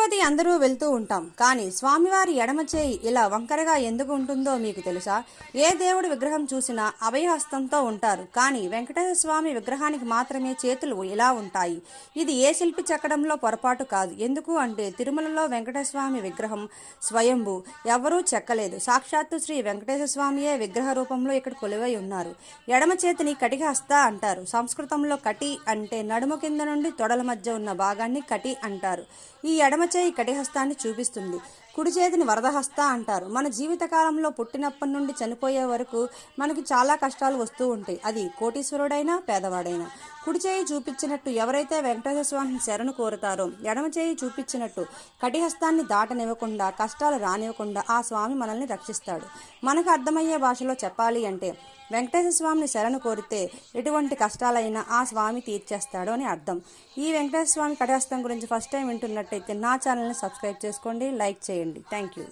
తిరుపతి అందరూ వెళ్తూ ఉంటాం, కానీ స్వామివారి ఎడమ చేయి ఇలా వంకరగా ఎందుకు ఉంటుందో మీకు తెలుసా? ఏ దేవుడి విగ్రహం చూసినా అభయహస్తంతో ఉంటారు, కానీ వెంకటేశ్వర స్వామి విగ్రహానికి మాత్రమే చేతులు ఇలా ఉంటాయి. ఇది ఏ శిల్పి చెక్కడంలో పొరపాటు కాదు. ఎందుకు అంటే తిరుమలలో వెంకటేశ్వర స్వామి విగ్రహం స్వయంభూ, ఎవరూ చెక్కలేదు. సాక్షాత్తు శ్రీ వెంకటేశ్వర స్వామియే విగ్రహ రూపంలో ఇక్కడ కొలువై ఉన్నారు. ఎడమ చేతిని కటిహస్త అంటారు. సంస్కృతంలో కటి అంటే నడుము కింద నుండి తొడల మధ్య ఉన్న భాగాన్ని కటి అంటారు. ఈ ఎడమ చేయి కటిహస్తాన్ని చూపిస్తుంది. కుడి చేతిని వరదహస్త అంటారు. మన జీవితకాలంలో పుట్టినప్పటి నుండి చనిపోయే వరకు మనకి చాలా కష్టాలు వస్తూ ఉంటాయి. అది కోటీశ్వరుడైనా పేదవాడైనా. కుడి చేయి చూపించినట్టు ఎవరైతే వెంకటేశ్వర స్వామిని శరణు కోరుతారో, ఎడమ చేయి చూపించినట్టు కటిహస్తాన్ని దాటనివ్వకుండా, కష్టాలు రానివ్వకుండా ఆ స్వామి మనల్ని రక్షిస్తాడు. మనకు అర్థమయ్యే భాషలో చెప్పాలి అంటే వెంకటేశ్వర స్వామిని శరణు కోరితే ఎటువంటి కష్టాలైనా ఆ స్వామి తీర్చేస్తాడు అని అర్థం. ఈ వెంకటేశ్వర స్వామి కటిహస్తం గురించి ఫస్ట్ టైం వింటున్నట్టయితే నా ఛానల్ని సబ్స్క్రైబ్ చేసుకోండి, లైక్ చేయండి. Thank you.